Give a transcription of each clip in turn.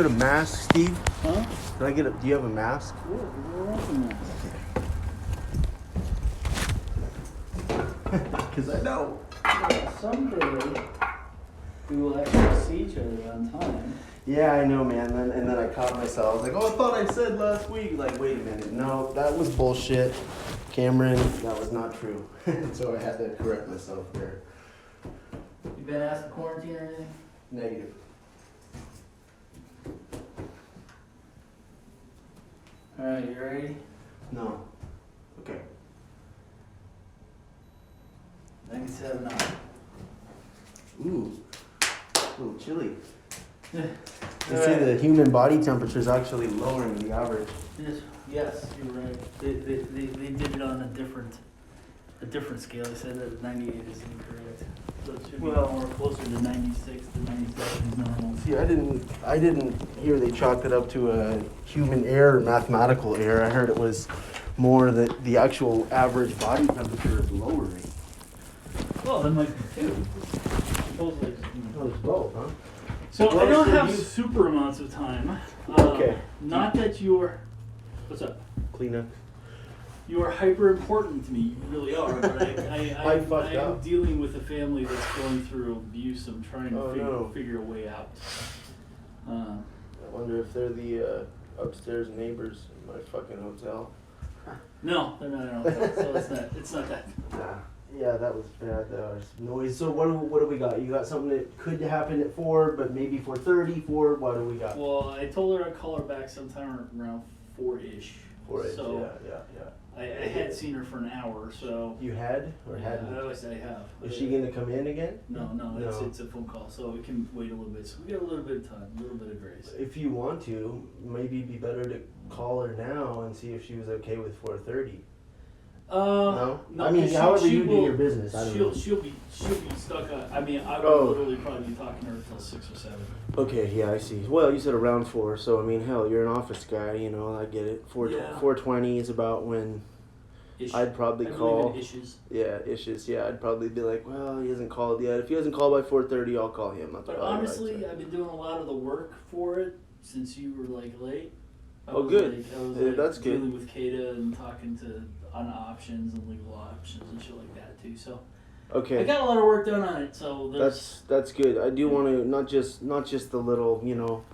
get a mask, Steve? Huh? Can I get a? Do you have a mask? Yeah, we're working that. Because I know. Yeah, someday we will actually see each other on time. Yeah, I know, man. And then I caught myself. I was like, oh, I thought I said last week. Like, wait a minute. No, that was bullshit. Cameron, that was not true. So I had to correct myself there. You been asked to quarantine or anything? Negative. Alright, you ready? No. Okay. I can set it up. Ooh. A little chilly. Yeah. They say the human body temperature is actually lower than the average. Yes, you're right. They did it on a different scale. They said that 98 is incorrect. So it should be more closer to 96 to 97 is normal. See, I didn't hear they chalked it up to a human error, mathematical error. I heard it was more that the actual average body temperature is lowering. Well, that might be too. Supposedly. Oh, it's both, huh? So Well, I don't so have you- super amounts of time. Okay. Not that you're. What's up? Kleenex. You are hyper important to me. You really are. But I fucked am up. dealing with a family that's going through abuse. I'm trying to no. figure a way out. I wonder if they're the upstairs neighbors in my fucking hotel. No, they're not. So it's not that. Nah. Yeah, that was bad. That was noise. So what do we got? You got something that could happen at 4, but maybe 4:30. 4. What do we got? Well, I told her I'd call her back sometime around 4-ish. 4. So Yeah. I had seen her for an hour. So You had or hadn't? I always say I have. Is she gonna come in again? No. It's a phone call, so we can wait a little bit. So we got a little bit of time, a little bit of grace. If you want to, maybe it'd be better to call her now and see if she was okay with 4:30. No? I mean, however you do your business. I don't know. She'll be stuck on. I mean, I would Oh. literally probably be talking to her until 6 or 7. Okay, yeah, I see. Well, you said around 4, so I mean, hell, you're an office guy, you know, I get it. 4:20 is about when I'd probably call. Issues. Yeah, issues. Yeah, I'd probably be like, well, he hasn't called yet. If he hasn't called by 4:30, I'll call him. That's But probably what I'd honestly, say. I've been doing a lot of the work for it since you were like late. I Oh, was good. I was Yeah, that's good. dealing with Kata and talking to on options and legal options and shit like that too. So Okay. I got a lot of work done on it. So there's That's good. I do want to not just the little, you know,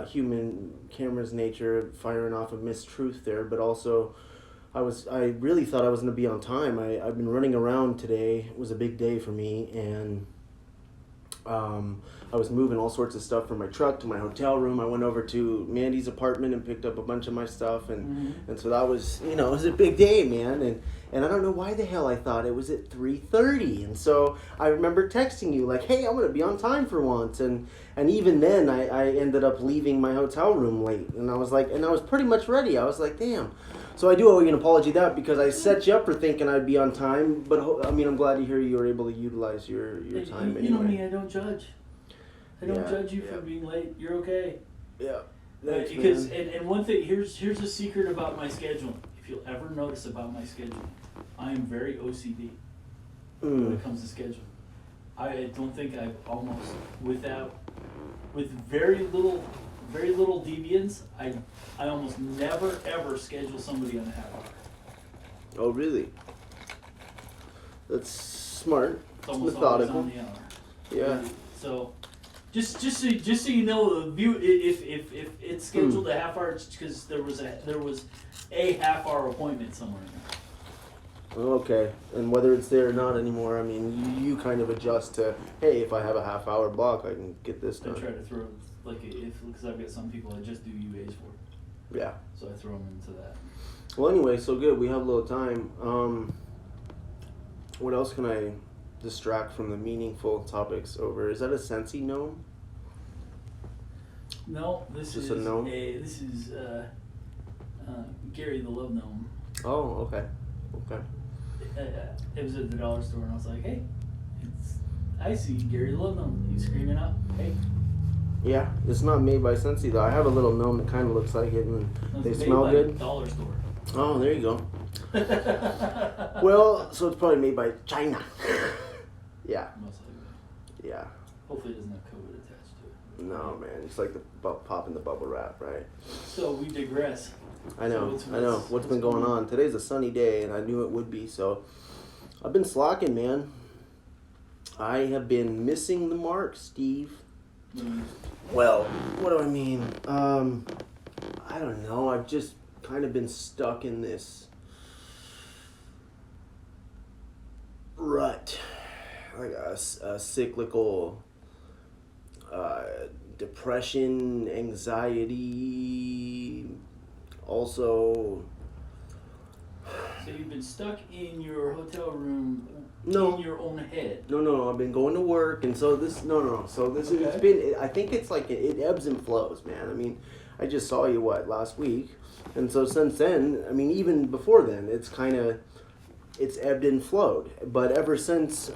human camera's nature firing off a mistruth there, but also I really thought I was going to be on time. I've been running around today. It was a big day for me, and I was moving all sorts of stuff from my truck to my hotel room. I went over to Mandy's apartment and picked up a bunch of my stuff, and so that was, you know, it was a big day, man. And I don't know why the hell I thought it was at 3:30. And so I remember texting you like, hey, I'm going to be on time for once. And even then I ended up leaving my hotel room late. And I was like, and I was pretty much ready. I was like, damn. So I do owe you an apology that because I set you up for thinking I'd be on time. But I mean, I'm glad to hear you were able to utilize your time anyway. You know me, I don't judge. I don't Yeah, judge you for being late. You're okay. Yeah. Thanks, Because man. and one thing, here's a secret about my schedule. If you'll ever notice about my schedule, I am very OCD when it comes to schedule. I don't think I've almost with very little deviance, I almost never ever schedule somebody on a half hour. Oh, really? That's smart. It's almost methodical. always on the hour. Yeah. So, just so you know, the view if it's scheduled a half hour, it's because there was a half hour appointment somewhere. Okay, and whether it's there or not anymore, I mean, you kind of adjust to, hey, if I have a half-hour block, I can get this I done. try to throw because I've got some people I just do UAs for, Yeah. so I throw them into that. Well, anyway, so good. We have a little time. What else can I distract from the meaningful topics over? Is that a Sensi gnome? No, this Just is a gnome? this is Gary the Love Gnome. Oh, okay. Okay. It was at the dollar store, and I was like, "Hey, I see Gary the Love Gnome." He's screaming out, "Hey!" Yeah, it's not made by Sensi though. I have a little gnome that kind of looks like it, and they smell made by good. Dollar store. Oh, there you go. Well, so it's probably made by China. Yeah. Most likely. Yeah. Hopefully, it doesn't have COVID attached to it. No, man, it's like the popping the bubble wrap, right? So we digress. I know. So What's been going on? Today's a sunny day, and I knew it would be. So I've been slacking, man. I have been missing the mark, Steve. Well, what do I mean? I don't know. I've just kind of been stuck in this rut, like a cyclical depression, anxiety, also. So you've been stuck in your hotel room No. in your own head. No. I've been going to work, and so this. No. So this Okay. it's been. I think it's like it ebbs and flows, man. I mean, I just saw you last week, and so since then, I mean, even before then, it's ebbed and flowed. But ever since,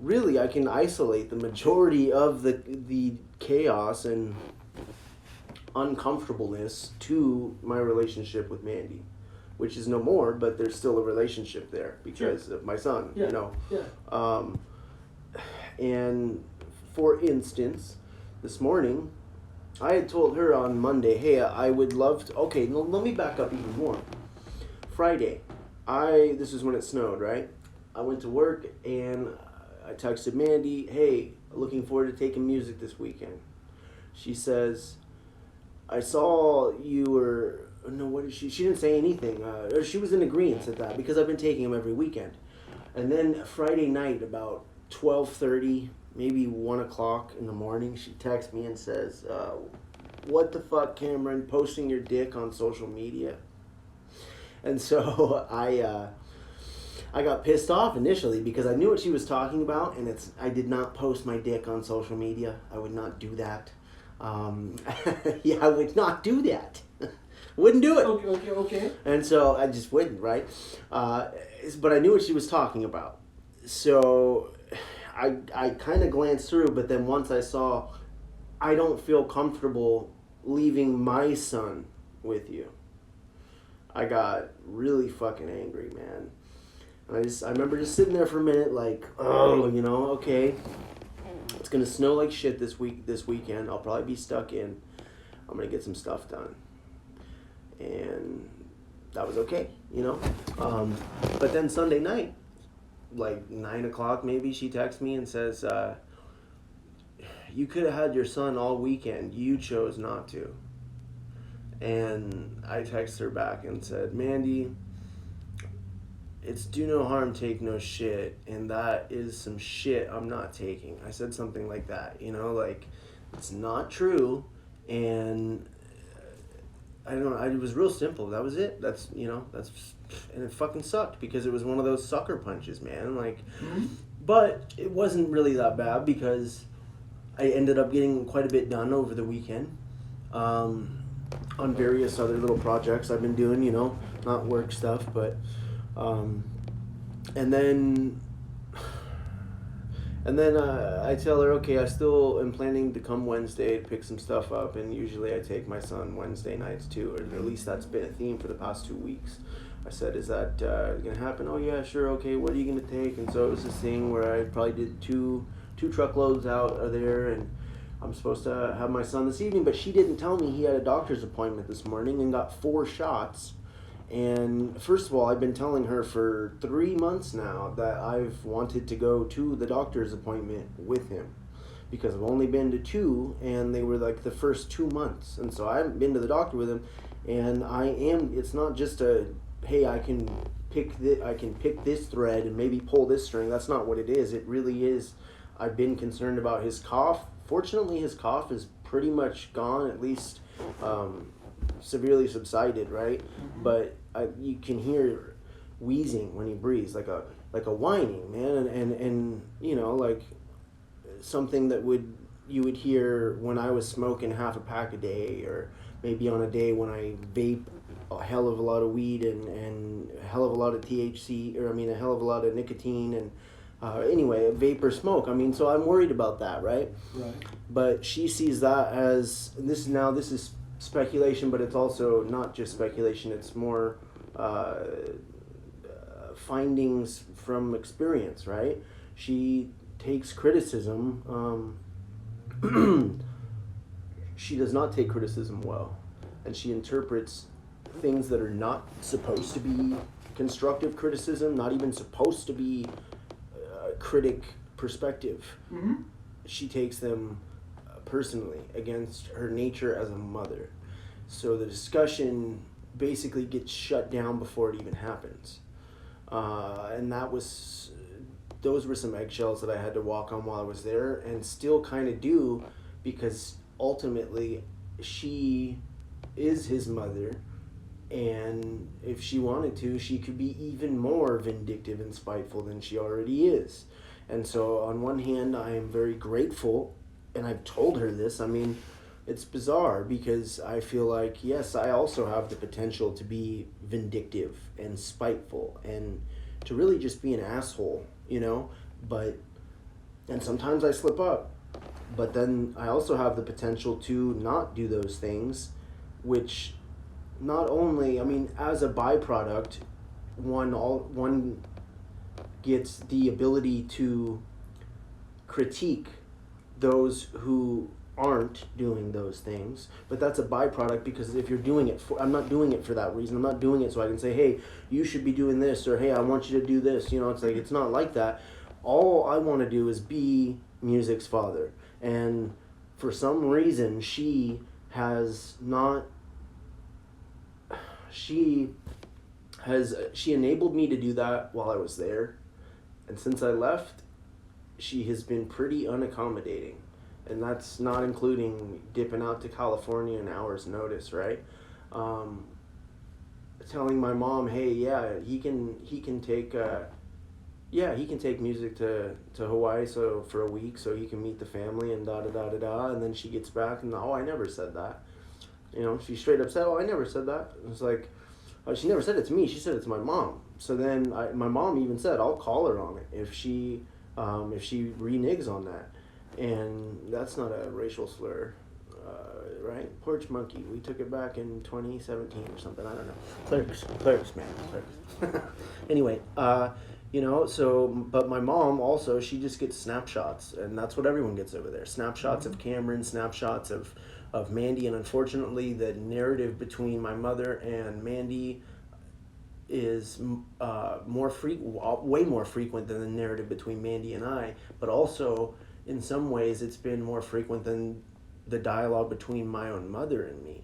really, I can isolate the majority of the chaos and uncomfortableness to my relationship with Mandy, which is no more, but there's still a relationship there because of my son, Yeah. you know. Yeah. And for instance, this morning, I had told her on Monday, hey, I would love to, okay, let me back up even more. Friday, this is when it snowed, right? I went to work and I texted Mandy, hey, looking forward to taking music this weekend. She says, I saw you were, no, what did she didn't say anything. Or she was in agreement at that because I've been taking him every weekend. And then Friday night, about 12:30, maybe 1 o'clock in the morning, she texts me and says, what the fuck, Cameron, posting your dick on social media? And so I got pissed off initially because I knew what she was talking about, and I did not post my dick on social media. I would not do that. Yeah, I would not do that. Wouldn't do it. Okay. And so I just wouldn't, right? But I knew what she was talking about. So I kind of glanced through, but then once I saw, I don't feel comfortable leaving my son with you, I got really fucking angry, man. And I remember just sitting there for a minute like, oh, you know, okay. It's going to snow like shit this weekend. I'll probably be stuck in. I'm going to get some stuff done. And that was okay, you know. But then Sunday night, like 9 o'clock maybe, she texts me and says, you could have had your son all weekend. You chose not to. And I text her back and said, Mandy, it's do no harm, take no shit, and that is some shit I'm not taking. I said something like that, you know, like, it's not true, and I don't know, it was real simple. That was it. And it fucking sucked because it was one of those sucker punches, man, like, but it wasn't really that bad because I ended up getting quite a bit done over the weekend, on various other little projects I've been doing, you know, not work stuff, but and then I tell her, okay, I still am planning to come Wednesday to pick some stuff up, and usually I take my son Wednesday nights too, or at least that's been a theme for the past 2 weeks. I said, is that gonna happen? Oh yeah, sure, okay, what are you gonna take? And so it was this thing where I probably did two truckloads out of there, and I'm supposed to have my son this evening, but she didn't tell me he had a doctor's appointment this morning and got 4 shots. And first of all, I've been telling her for 3 months now that I've wanted to go to the doctor's appointment with him because I've only been to 2, and they were like the first 2 months. And so I haven't been to the doctor with him, and it's not just hey, I can pick this thread and maybe pull this string. That's not what it is. It really is. I've been concerned about his cough. Fortunately, his cough is pretty much gone, at least severely subsided, right? Mm-hmm. But you can hear wheezing when he breathes, like a whining, man, and you know, like something that you would hear when I was smoking half a pack a day, or maybe on a day when I vape a hell of a lot of weed and a hell of a lot of THC, a hell of a lot of nicotine, and anyway, vapor smoke. I mean, so I'm worried about that, right? Right. But she sees that as this is speculation, but it's also not just speculation. It's more findings from experience, right? She takes criticism she does not take criticism well, and she interprets things that are not supposed to be constructive criticism, not even supposed to be critic perspective. Mm-hmm. She takes them personally against her nature as a mother. So the discussion basically gets shut down before it even happens. And those were some eggshells that I had to walk on while I was there, and still kind of do, because ultimately she is his mother, and if she wanted to, she could be even more vindictive and spiteful than she already is. And so on one hand, I am very grateful, and I've told her this. I mean, it's bizarre because I feel like, yes, I also have the potential to be vindictive and spiteful and to really just be an asshole, and sometimes I slip up. But then I also have the potential to not do those things, which not only, as a byproduct, one gets the ability to critique those who aren't doing those things, but that's a byproduct, because if you're doing it I'm not doing it for that reason. I'm not doing it so I can say, hey, you should be doing this, or hey, I want you to do this. It's like, it's not like that. All I want to do is be music's father, and for some reason she enabled me to do that while I was there, and since I left, she has been pretty unaccommodating. And that's not including dipping out to California an hour's notice, right? Telling my mom, hey, he can take music to Hawaii for a week so he can meet the family and and then she gets back and, I never said that. She straight up said, I never said that. It's like, she never said it to me, she said it to my mom. So then my mom even said, I'll call her on it if she reneges on that. And that's not a racial slur, right? Porch monkey. We took it back in 2017 or something. I don't know. Clerks, man. Clerks. Anyway, but my mom also, she just gets snapshots, and that's what everyone gets over there. Snapshots of Cameron, snapshots of Mandy, and unfortunately the narrative between my mother and Mandy is way more frequent than the narrative between Mandy and I, but also in some ways it's been more frequent than the dialogue between my own mother and me.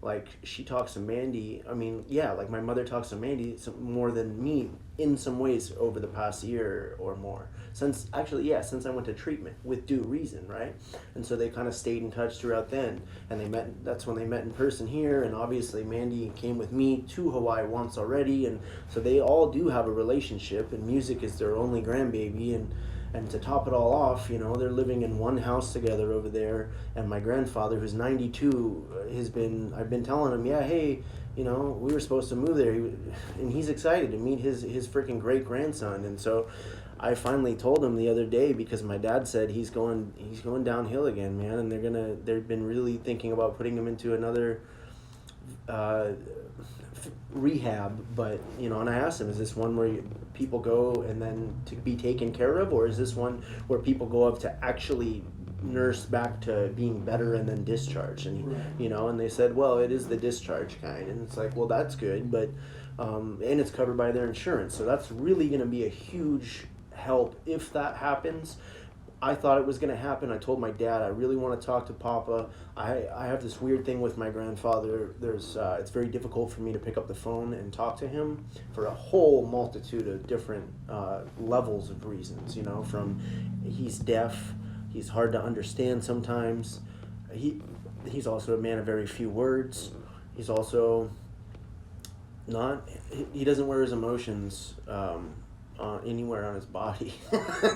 Like, she talks to Mandy, like my mother talks to Mandy more than me in some ways over the past year or more. Since I went to treatment with due reason, right? And so they kind of stayed in touch throughout then. And that's when they met in person here. And obviously Mandy came with me to Hawaii once already. And so they all do have a relationship, and music is their only grandbaby. And to top it all off, they're living in one house together over there. And my grandfather, who's 92, I've been telling him, hey, we were supposed to move there. And he's excited to meet his freaking great grandson. And so I finally told him the other day, because my dad said he's going downhill again, man. And they've been really thinking about putting him into another rehab, but and I asked him, is this one where people go and then to be taken care of, or is this one where people go up to actually nurse back to being better and then discharge? And right. And they said, well, it is the discharge kind. And it's like, well, that's good, but and it's covered by their insurance, so that's really going to be a huge help if that happens. I thought it was going to happen. I told my dad, I really want to talk to Papa. I have this weird thing with my grandfather. It's very difficult for me to pick up the phone and talk to him for a whole multitude of different levels of reasons, from he's deaf, he's hard to understand sometimes. He's also a man of very few words. He's also he doesn't wear his emotions anywhere on his body,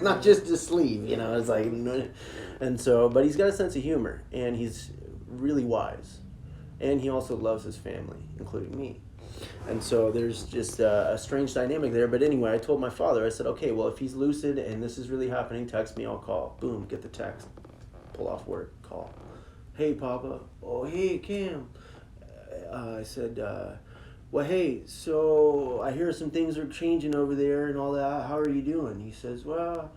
not just his sleeve, it's like, and so, but he's got a sense of humor, and he's really wise, and he also loves his family, including me. And so there's just a strange dynamic there. But anyway, I told my father, I said, okay, well, if he's lucid and this is really happening, text me, I'll call. Boom, get the text, pull off work, call. Hey, Papa. Oh, hey, Cam. I said, well, hey, so I hear some things are changing over there and all that. How are you doing? He says, well,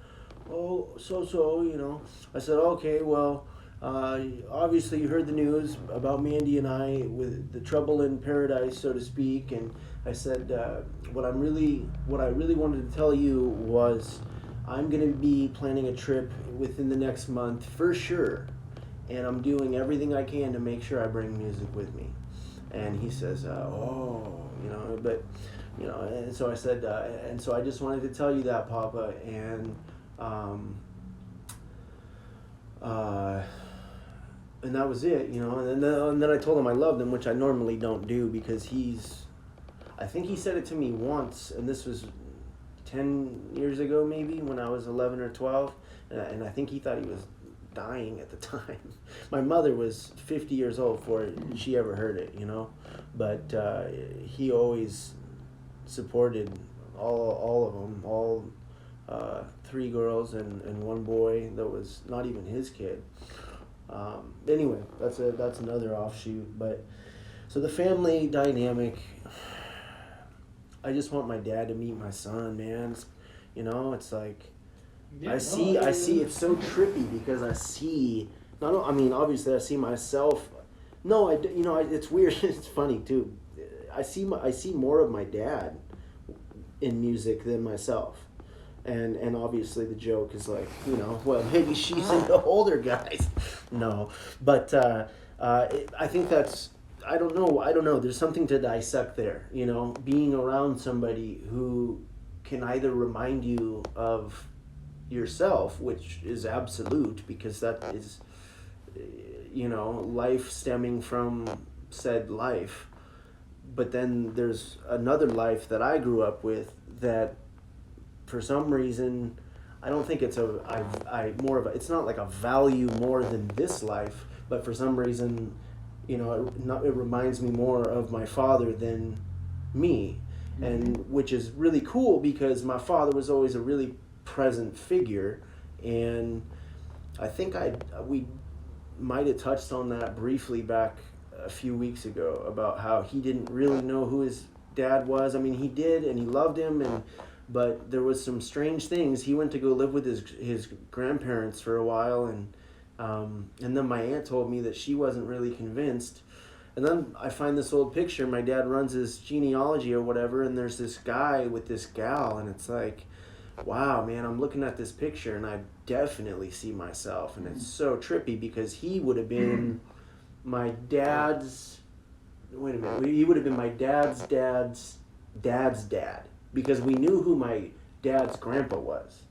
so. I said, okay, well, obviously you heard the news about Mandy and I with the trouble in paradise, so to speak, and I said what I really wanted to tell you was I'm going to be planning a trip within the next month for sure, and I'm doing everything I can to make sure I bring music with me. And he says, but and so I said, and so I just wanted to tell you that, Papa, and and that was it, and then I told him I loved him, which I normally don't do because I think he said it to me once, and this was 10 years ago maybe, when I was 11 or 12, and I think he thought he was dying at the time. My mother was 50 years old before she ever heard it, but he always supported all of them, all 3 girls and 1 boy that was not even his kid. Anyway, that's another offshoot. But so the family dynamic, I just want my dad to meet my son, man. It's like I see it's so trippy because I see obviously I see myself. No, it's weird. It's funny too. I see more of my dad in music than myself. And obviously the joke is like, well, maybe she's into older guys. No, but I think that's, I don't know. There's something to dissect there, being around somebody who can either remind you of yourself, which is absolute because that is, life stemming from said life. But then there's another life that I grew up with that, for some reason, I don't think it's it's not like a value more than this life, but for some reason, it reminds me more of my father than me, and which is really cool because my father was always a really present figure, and I think we might have touched on that briefly back a few weeks ago about how he didn't really know who his dad was. I mean, he did, and he loved him, but there was some strange things. He went to go live with his grandparents for a while, and then my aunt told me that she wasn't really convinced. And then I find this old picture. My dad runs his genealogy or whatever, and there's this guy with this gal, and it's like, wow, man, I'm looking at this picture, and I definitely see myself, and it's so trippy because he would have been my dad's. Wait a minute, he would have been my dad's dad. Because we knew who my dad's grandpa was,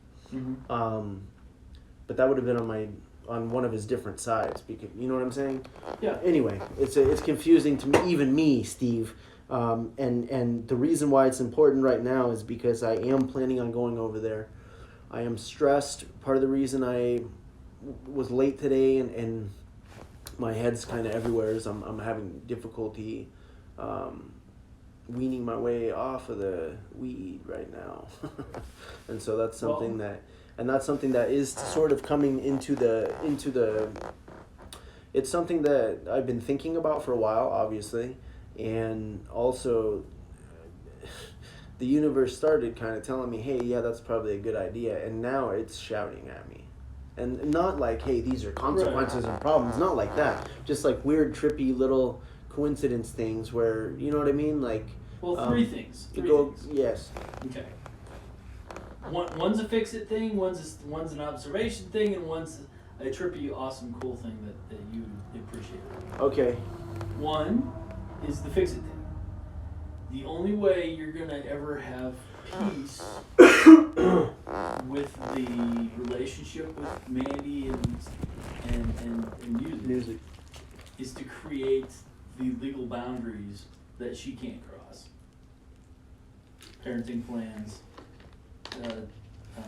but that would have been on one of his different sides. Because you know what I'm saying? Yeah. Anyway, it's confusing to me, even me, Steve. And the reason why it's important right now is because I am planning on going over there. I am stressed. Part of the reason I was late today and my head's kind of everywhere is I'm having difficulty. Weaning my way off of the weed right now. And so that's something that is sort of coming into the it's something that I've been thinking about for a while, obviously, and also the universe started kind of telling me, hey, yeah, that's probably a good idea, and now it's shouting at me. And not like, hey, these are consequences and problems, not like that, just like weird trippy little coincidence things where, you know what I mean, like. Well, three things. Yes. Okay. One's a fix-it thing, one's an observation thing, and one's a trippy, awesome, cool thing that you appreciate. Okay. One is the fix-it thing. The only way you're gonna ever have peace with the relationship with Mandy and music is to create the legal boundaries that she can't cross. Parenting plans,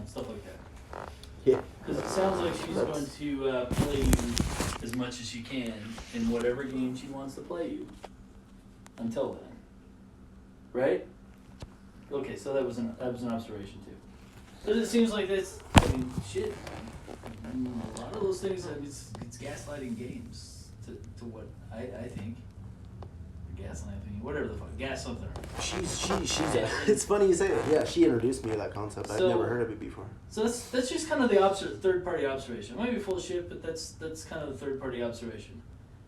stuff like that. Yeah. Because it sounds like she's going to play you as much as she can in whatever game she wants to play you. Until then, right? Okay, so that was an observation too. But it seems like this. I mean, shit. A lot of those things. It's gaslighting games to what I think. gaslight thingy, whatever the fuck, gas something. It's funny you say that. Yeah, she introduced me to that concept. I've never heard of it before. So that's just kind of the third party observation. It might be full of shit, but that's kind of the third party observation,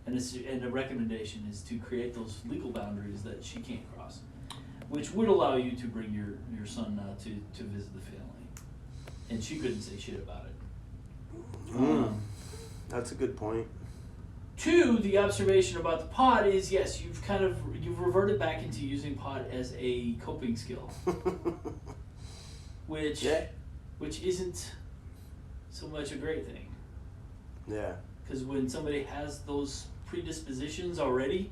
and the recommendation is to create those legal boundaries that she can't cross, which would allow you to bring your son to visit the family, and she couldn't say shit about it. That's a good point. 2, the observation about the pot is, yes, you've reverted back into using pot as a coping skill, which isn't so much a great thing. Yeah. Because when somebody has those predispositions already,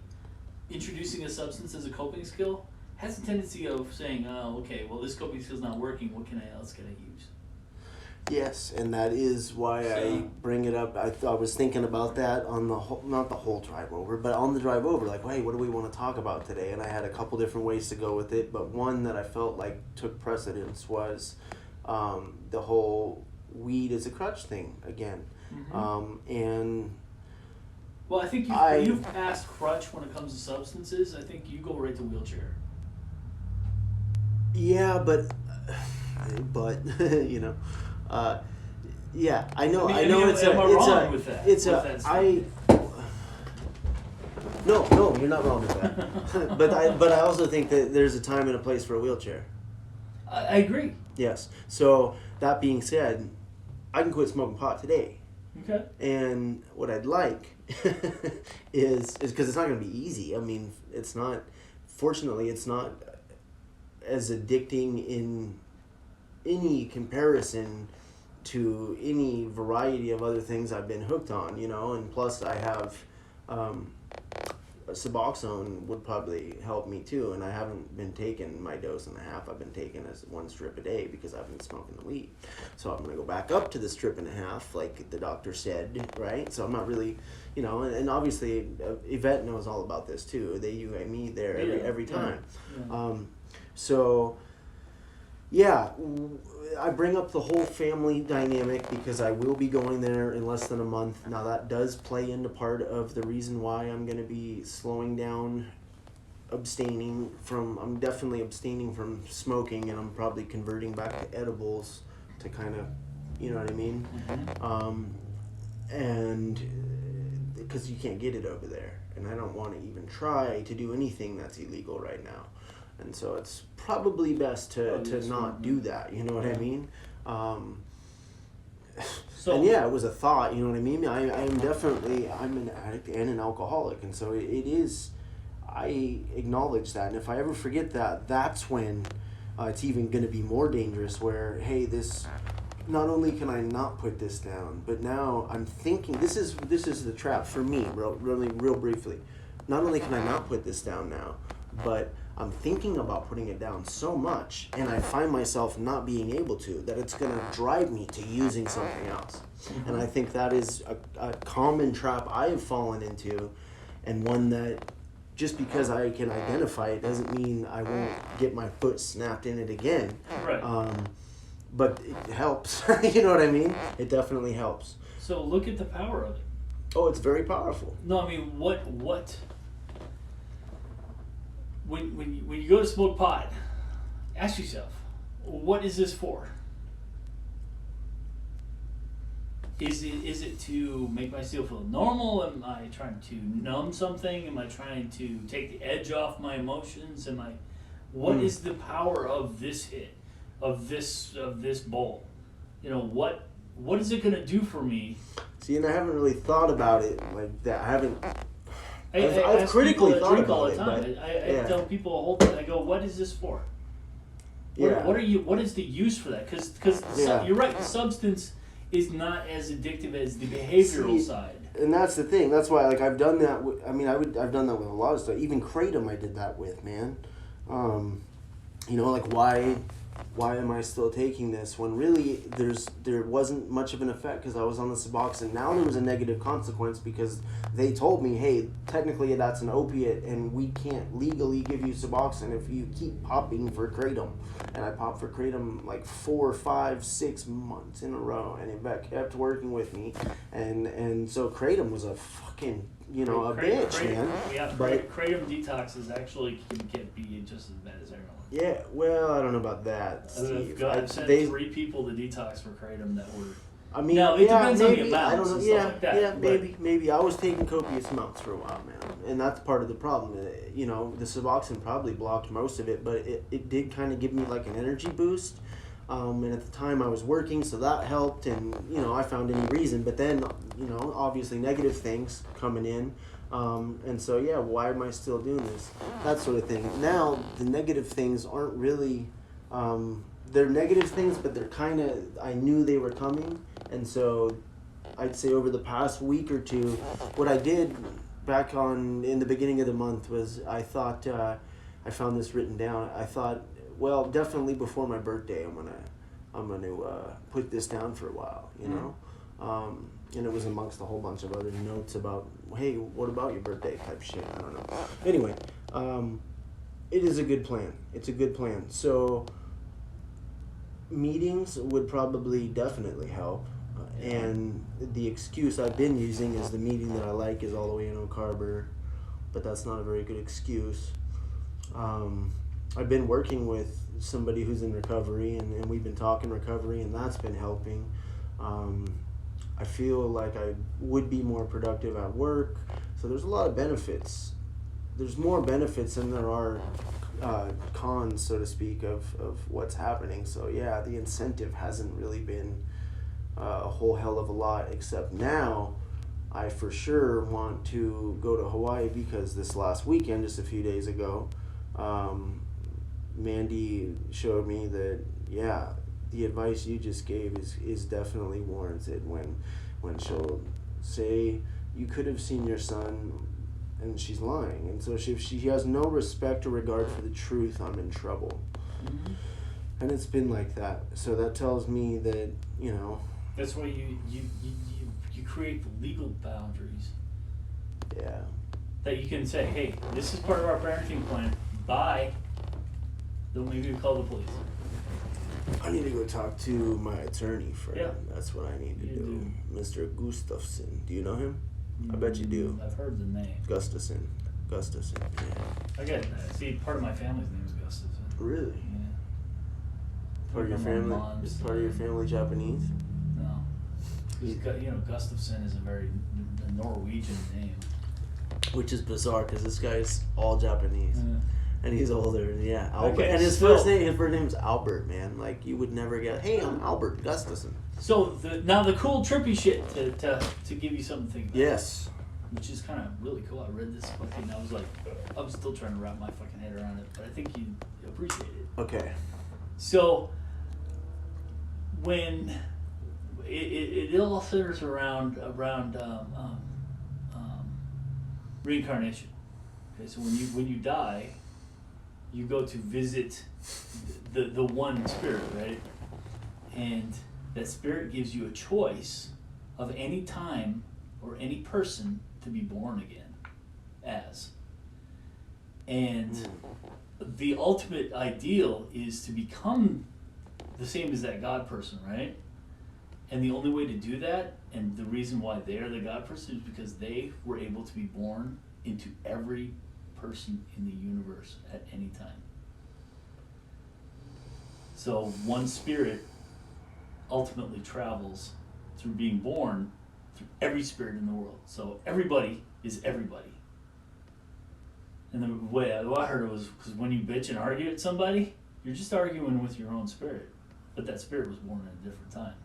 introducing a substance as a coping skill has a tendency of saying, oh, okay, well, this coping skill's not working. What else can I use? Yes, and that is why I bring it up. I was thinking about that on not the whole drive over, but on the drive over, like, hey, what do we want to talk about today? And I had a couple different ways to go with it, but one that I felt like took precedence was the whole weed is a crutch thing again. And well, I think you've passed crutch when it comes to substances. I think you go right to wheelchair. Yeah, but you know. Yeah, I know. I know. No, you're not wrong with that. but I also think that there's a time and a place for a wheelchair. I agree. Yes. So that being said, I can quit smoking pot today. Okay. And what I'd like is because it's not going to be easy. I mean, it's not. Fortunately, it's not as addicting in any comparison to any variety of other things I've been hooked on, you know, and plus I have Suboxone would probably help me too, and I haven't been taking my dose and a half. I've been taking as 1 strip a day because I've been smoking the weed. So I'm going to go back up to the strip and a half like the doctor said, right? So I'm not really, you know, and obviously Yvette knows all about this too. You and me there every time. Yeah. So yeah, I bring up the whole family dynamic because I will be going there in less than a month. Now that does play into part of the reason why I'm going to be slowing down, I'm definitely abstaining from smoking, and I'm probably converting back to edibles to kind of, you know what I mean? And because you can't get it over there, and I don't want to even try to do anything that's illegal right now. And so it's probably best to not do that, you know what I mean? And yeah, it was a thought, you know what I mean? I'm an addict and an alcoholic, and so it is, I acknowledge that. And if I ever forget that, that's when it's even going to be more dangerous where, hey, not only can I not put this down, but now I'm thinking, this is the trap for me, real briefly. Not only can I not put this down now, but I'm thinking about putting it down so much, and I find myself not being able to, that it's going to drive me to using something else. And I think that is a common trap I have fallen into, and one that just because I can identify it doesn't mean I won't get my foot snapped in it again. Right. But it helps. You know what I mean? It definitely helps. So look at the power of it. Oh, it's very powerful. No, I mean, what? When you go to smoke pot, ask yourself, what is this for? Is it to make myself feel normal? Am I trying to numb something? Am I trying to take the edge off my emotions? What is the power of this hit, of this bowl? You know, what is it gonna do for me? See, and I haven't really thought about it like that. I've critically thought about all the it. time. I tell people a whole thing. I go, "What is this for? What is the use for that?" Because you're right. The substance is not as addictive as the behavioral side. And that's the thing. That's why, like, I've done that. I've done that with a lot of stuff. Even kratom, I did that with, man. You know, like, why am I still taking this when really there wasn't much of an effect because I was on the Suboxone. Now there was a negative consequence because they told me, hey, technically that's an opiate and we can't legally give you Suboxone if you keep popping for kratom. And I popped for kratom like 4, 5, 6 months in a row, and it kept working with me. And so kratom was a fucking you know, a bitch, man. Yeah, But kratom detoxes actually can be just as bad as heroin. yeah, well, I don't know about that, Steve. I've sent 3 people to detox for kratom that were. I mean, now, it depends on the maybe, amounts I don't know. and Yeah, stuff like that. yeah, maybe. I was taking copious amounts for a while, man, and that's part of the problem. You know, the Suboxone probably blocked most of it, but it did kind of give me like an energy boost. And at the time I was working, so that helped, and you know, I found any reason. But then, you know, obviously negative things coming in, and so yeah, why am I still doing this? That sort of thing. Now the negative things aren't really. They're negative things, but they're kind of. I knew they were coming. And so I'd say over the past week or two, what I did back in the beginning of the month was I thought, I found this written down. I thought, well, definitely before my birthday, I'm gonna put this down for a while, you know? And it was amongst a whole bunch of other notes about, hey, what about your birthday type shit? I don't know. Anyway, it is a good plan. It's a good plan. So meetings would probably definitely help. And the excuse I've been using is the meeting that I like is all the way in Oak Harbor, but that's not a very good excuse. I've been working with somebody who's in recovery, and we've been talking recovery, and that's been helping. I feel like I would be more productive at work, so there's a lot of benefits. There's more benefits than there are cons, so to speak, of what's happening. So yeah, the incentive hasn't really been a whole hell of a lot, except now I for sure want to go to Hawaii because this last weekend, just a few days ago, Mandy showed me that, yeah, the advice you just gave is definitely warranted when she'll say, you could have seen your son, and she's lying. And so if she has no respect or regard for the truth, I'm in trouble. Mm-hmm. And it's been like that. So that tells me that, you know, that's why you create the legal boundaries. Yeah. That you can say, hey, this is part of our parenting plan. Bye. Then maybe we call the police. I need to go talk to my attorney first. Yeah. That's what I need to do. Mr. Gustafson. Do you know him? I bet you do. I've heard the name. Gustafson. Yeah. Again, see, part of my family's name is Gustafson. Really? Yeah. Part of your family? Is part of your family Japanese? No. Gustafson is a very Norwegian name. Which is bizarre because this guy's all Japanese. Yeah. And he's older, yeah. Albert. Okay, and his first name's Albert, man. Like, you would never get, hey, I'm Albert Gustafson. So, now the cool trippy shit to give you something to think about. Yes. Which is kind of really cool. I read this fucking, I was like, I'm still trying to wrap my fucking head around it, but I think you appreciate it. Okay. So, when it all centers around reincarnation. Okay, so when you die, you go to visit the one spirit, right? And that spirit gives you a choice of any time or any person to be born again as. And the ultimate ideal is to become the same as that God person, right? And the only way to do that, and the reason why they're the God person, is because they were able to be born into every person in the universe at any time. So one spirit ultimately travels through being born through every spirit in the world. So everybody is everybody. And the way I heard it was, because when you bitch and argue at somebody, you're just arguing with your own spirit. But that spirit was born at a different time.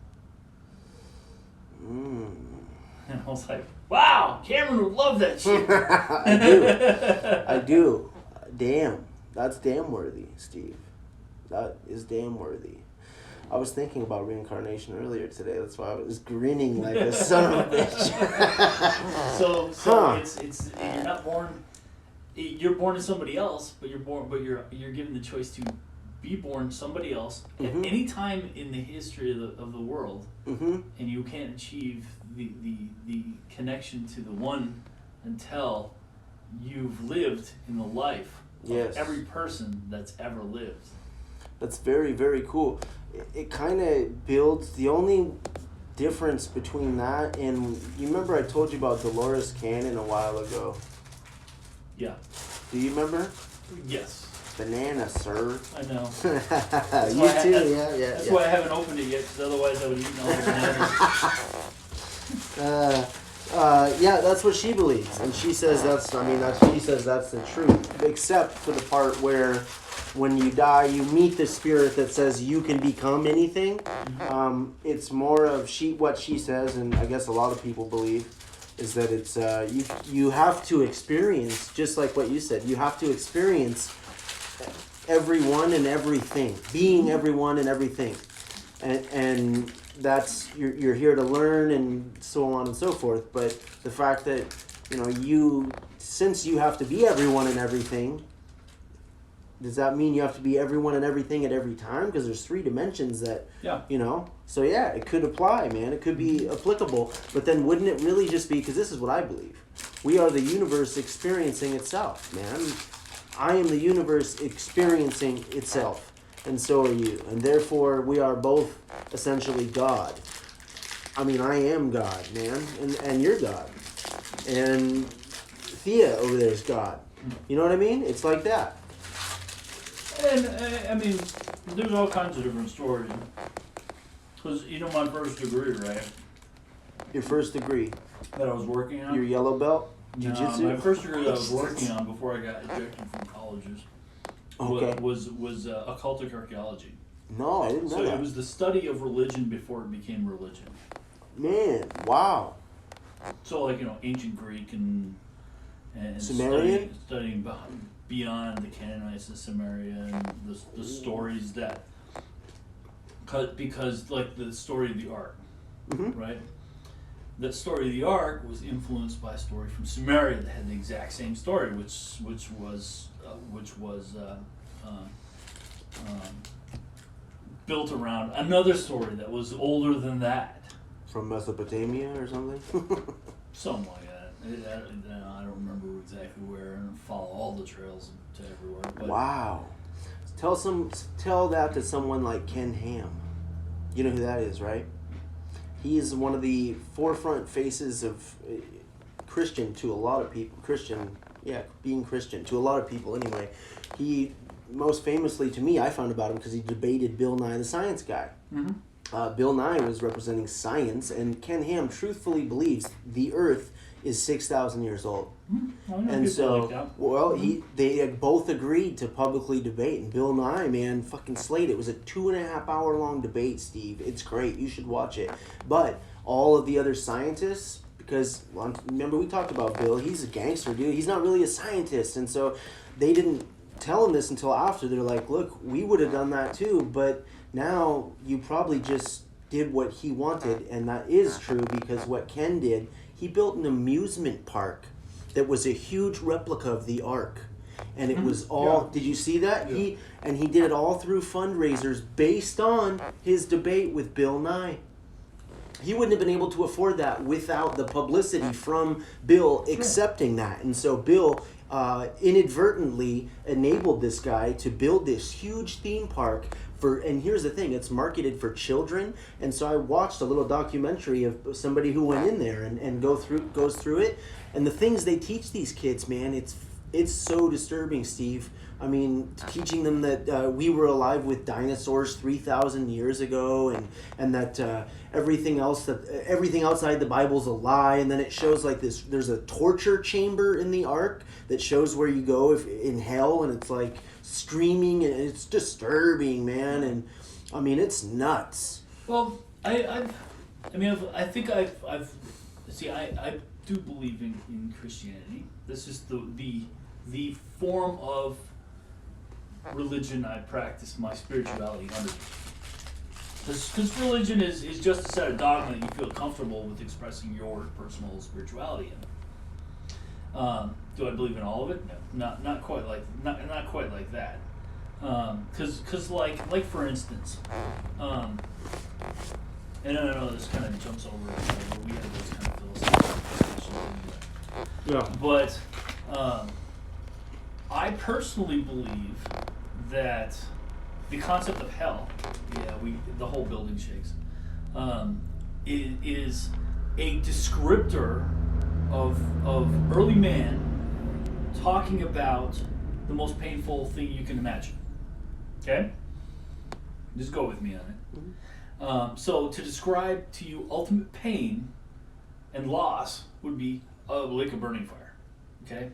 And I was like, wow, Cameron would love that shit. I do. Damn. That's damn worthy, Steve. That is damn worthy. I was thinking about reincarnation earlier today. That's why I was grinning like a son of a bitch. So it's you're not born. You're born as somebody else, but you're given the choice to be born somebody else at any time in the history of the world, and you can't achieve the connection to the one until you've lived in the life of every person that's ever lived. That's very, very cool. It kind of builds the only difference between that and, you remember I told you about Dolores Cannon a while ago? Yeah. Do you remember? Yes. Banana, sir. I know. You too, yeah. That's why I haven't opened it yet, because otherwise I would have eaten all the bananas. Yeah, that's what she believes, and she says that's the truth, except for the part where when you die, you meet the spirit that says you can become anything. It's more of what she says, and I guess a lot of people believe, is that it's you have to experience, just like what you said, you have to experience everyone and everything, being everyone and everything, and that's you're here to learn and so on and so forth. But the fact that since you have to be everyone and everything, does that mean you have to be everyone and everything at every time? Because there's 3 dimensions that so yeah, it could apply, man. It could be applicable, but then wouldn't it really just be, because this is what I believe, we are the universe experiencing itself, man. I am the universe experiencing itself, and so are you. And therefore, we are both essentially God. I mean, I am God, man, and you're God. And Thea over there is God. You know what I mean? It's like that. And, I mean, there's all kinds of different stories. Because, my first degree, right? Your first degree. That I was working on? Your yellow belt? Jiu-jitsu? My first degree that I was working on before I got ejected from colleges was occultic archaeology. No, I didn't know that. So it was the study of religion before it became religion. Man, wow. So like, ancient Greek and Sumerian? studying beyond the Canaanites and Samaria and the stories that, because like the story of the Ark, right? The story of the Ark was influenced by a story from Sumeria that had the exact same story, which was built around another story that was older than that. From Mesopotamia or something? Something like that. I don't remember exactly where, and follow all the trails to everywhere. But wow. Tell that to someone like Ken Ham. You know who that is, right? He is one of the forefront faces of Christian to a lot of people. Being Christian to a lot of people anyway. He, most famously to me, I found about him because he debated Bill Nye the Science Guy. Bill Nye was representing science, and Ken Ham truthfully believes the Earth is 6,000 years old. And so, they both agreed to publicly debate, and Bill Nye, man, fucking slayed it. It was a 2.5 hour long debate, Steve. It's great. You should watch it. But all of the other scientists, because remember we talked about Bill, he's a gangster, dude. He's not really a scientist, and so they didn't tell him this until after. They're like, look, we would have done that too, but now you probably just did what he wanted, and that is true, because what Ken did, he built an amusement park that was a huge replica of the Ark. And it was all, did you see that? Yeah. He did it all through fundraisers based on his debate with Bill Nye. He wouldn't have been able to afford that without the publicity from Bill accepting that. And so Bill inadvertently enabled this guy to build this huge theme park and here's the thing, it's marketed for children. And so I watched a little documentary of somebody who went in there and goes through it. And the things they teach these kids, man, it's so disturbing, Steve. I mean, teaching them that we were alive with dinosaurs 3,000 years ago, and that everything outside the Bible's a lie. And then it shows like this. There's a torture chamber in the Ark that shows where you go in hell, and it's like screaming, and it's disturbing, man. And I mean, it's nuts. Well, I do believe in Christianity. This is the form of religion I practice my spirituality under. Because religion is just a set of dogma that you feel comfortable with expressing your personal spirituality in. Do I believe in all of it? No, not quite like that. Because like for instance, and I know this kind of jumps over, but we have those kind of philosophical discussions. Yeah. But I personally believe that the concept of hell, the whole building shakes, is a descriptor of early man talking about the most painful thing you can imagine. Okay? Just go with me on it. So to describe to you ultimate pain and loss would be like a burning fire. Okay?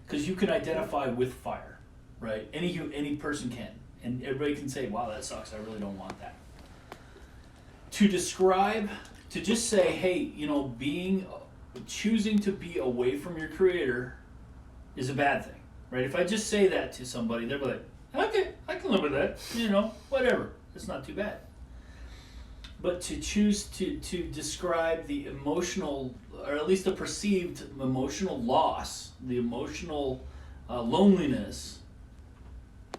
Because you can identify with fire, right? Any person can. And everybody can say, wow, that sucks, I really don't want that. To describe, to just say, hey, choosing to be away from your creator is a bad thing, right? If I just say that to somebody, they'll be like, okay, I can live with that, whatever, it's not too bad. But to choose to describe the emotional, or at least the perceived emotional loss, the emotional loneliness,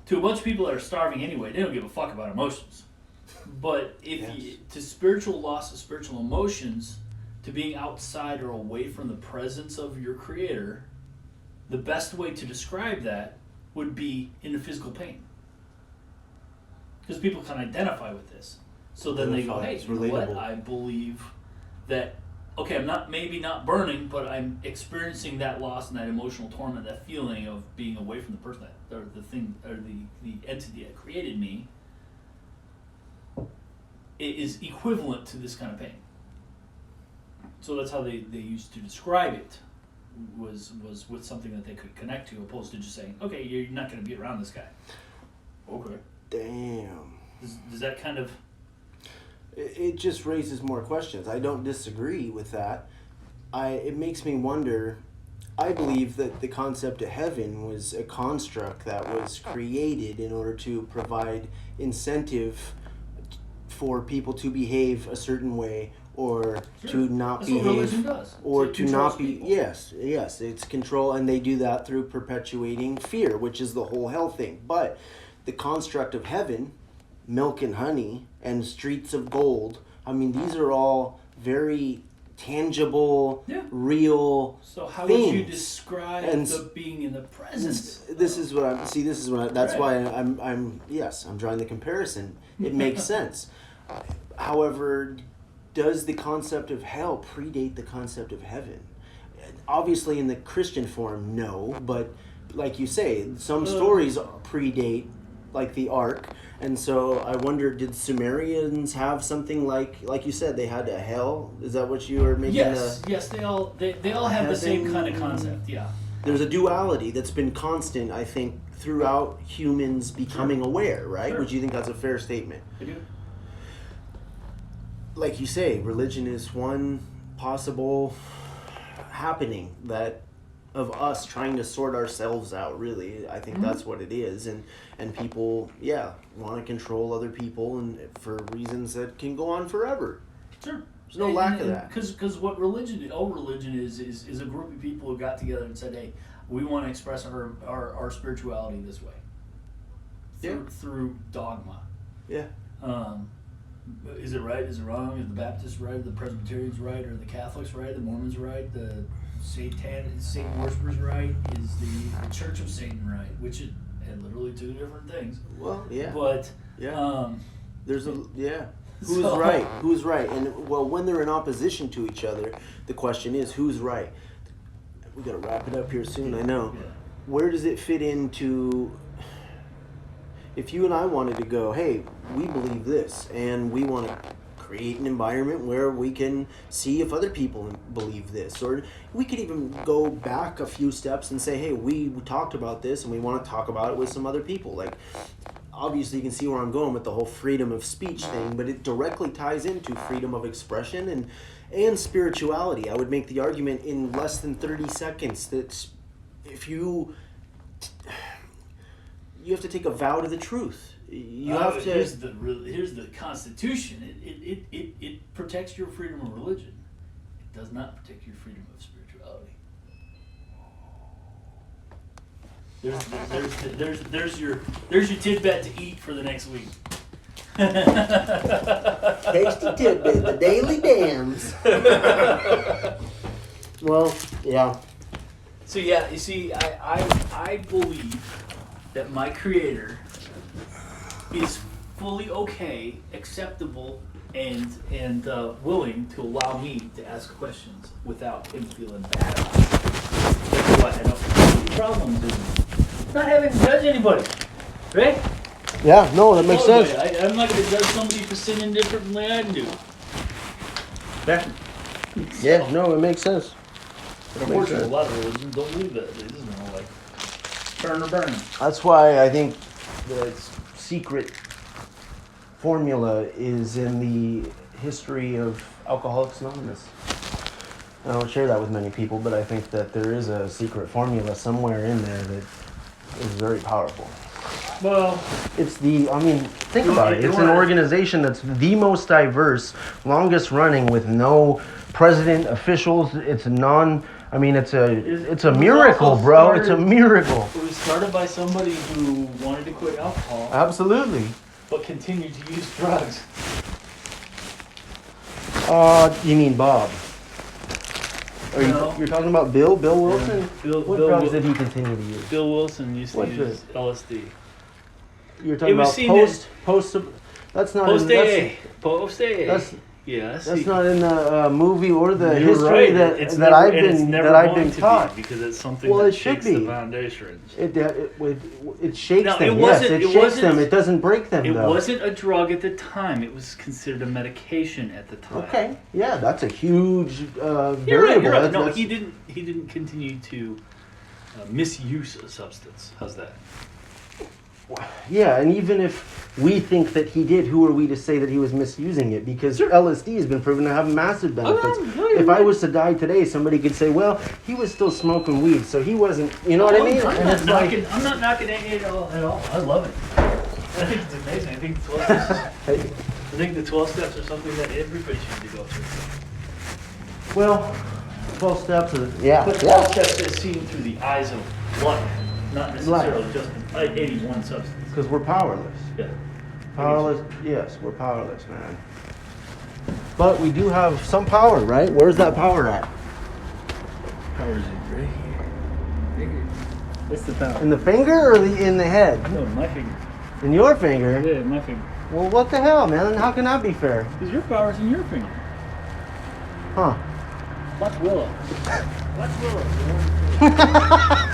to a bunch of people that are starving anyway, they don't give a fuck about emotions. But to spiritual loss of spiritual emotions, to being outside or away from the presence of your creator, the best way to describe that would be in the physical pain. Because people can identify with this. So then they go, hey, you know what? I believe that, okay, I'm maybe not burning, but I'm experiencing that loss and that emotional torment, that feeling of being away from the person or the thing or the entity that created me. It is equivalent to this kind of pain. So that's how they used to describe it, was with something that they could connect to, opposed to just saying, okay, you're not going to be around this guy. Okay. Damn. Does that kind of... It just raises more questions. I don't disagree with that. It makes me wonder. I believe that the concept of heaven was a construct that was created in order to provide incentive for people to behave a certain way, or to not That's behave, what religion does. or It to not be. people. Yes, it's control, and they do that through perpetuating fear, which is the whole hell thing. But the construct of heaven, milk and honey, and streets of gold. I mean, these are all very tangible, real. So how things. would you describe the being in the presence? This is what I'm. See, this is what. That's why I'm. Yes, I'm drawing the comparison. It makes sense. However, does the concept of hell predate the concept of heaven? Obviously, in the Christian form, no. But like you say, some stories predate, like the Ark. And so I wonder, did Sumerians have something like you said, they had a hell? Is that what you were making? Yes, they all have the same kind of concept. Yeah. There's a duality that's been constant, I think, throughout humans becoming aware, right? Sure. Would you think that's a fair statement? I do. Like you say, religion is one possible happening that of us trying to sort ourselves out, really. I think that's what it is. And people, want to control other people, and for reasons that can go on forever. Sure. There's no lack of that. Because what religion is a group of people who got together and said, hey, we want to express our spirituality this way. Through dogma. Yeah. Is it right? Is it wrong? Is the Baptists right? Are the Presbyterians right? Are the Catholics right? The Mormons right? The Satan worshippers right? Is the Church of Satan right? Which is literally two different things. Well, yeah. But there's who's right? Who's right? And when they're in opposition to each other, the question is who's right. We got to wrap it up here soon. I know. Yeah. Where does it fit into? If you and I wanted to go, hey, we believe this, and we want to create an environment where we can see if other people believe this, or we could even go back a few steps and say, hey, we talked about this, and we want to talk about it with some other people. Like, obviously, you can see where I'm going with the whole freedom of speech thing, but it directly ties into freedom of expression and spirituality. I would make the argument in less than 30 seconds that if you have to take a vow to the truth. You have to. Here's the Constitution. It protects your freedom of religion. It does not protect your freedom of spirituality. There's your tidbit to eat for the next week. Tasty tidbit, the daily dams. Well, yeah. So you see, I believe that my Creator is fully okay, acceptable, and willing to allow me to ask questions without him feeling bad about it. That's what I don't have any problems in not having to judge anybody, right? Yeah, no, that makes sense. I'm not going to judge somebody for sinning differently than I do. Yeah, no, it makes sense. But unfortunately, a lot of religions don't believe that. They just know, like, turn or burn. That's why I think the secret formula is in the history of Alcoholics Anonymous. I don't share that with many people, but I think that there is a secret formula somewhere in there that is very powerful. Well, It's think about it. It's an organization that's the most diverse, longest running with no president, officials. It's a miracle, bro. It's a miracle. It was started by somebody who wanted to quit alcohol, Absolutely. but continued to use drugs. You mean Bob? No. You're talking about Bill Wilson? Yeah. What drugs did he continue to use? Bill Wilson used to use LSD. You're talking It was about seen post. That's not Post in, AA. that's Yeah, that's not in the movie or the You're history right. that It's that never, I've and it's been never that I've going been to taught. be because it's something Well, that it should shakes be. the foundations. It shakes No, them. it Yes, wasn't- it it shakes wasn't- them. It doesn't break them It though. wasn't a drug at the time. It was considered a medication at the time. Okay. Yeah, that's a huge You're variable. right. You're right. That's- No, that's- he didn't continue to misuse a substance. How's that? Yeah, and even if we think that he did, who are we to say that he was misusing it? Because LSD has been proven to have massive benefits. If I was to die today, somebody could say, well, he was still smoking weed, so he wasn't, you know what I mean? I'm not knocking it at all. I love it. I think it's amazing. I think the 12 steps are something that every patient should go through. Well, 12 steps is, yeah. But 12 steps is seen through the eyes of life, not necessarily just any one substance. Because we're powerless. Yeah. Powerless, yes, we're powerless, man. But we do have some power, right? Where's that power at? Power's right here. Right here. That's the power. In the finger or in the head? No, my finger. In your finger? Yeah, my finger. Well, what the hell, man? How can that be fair? Because your power's in your finger. Huh. Watch Willow. Watch Willow.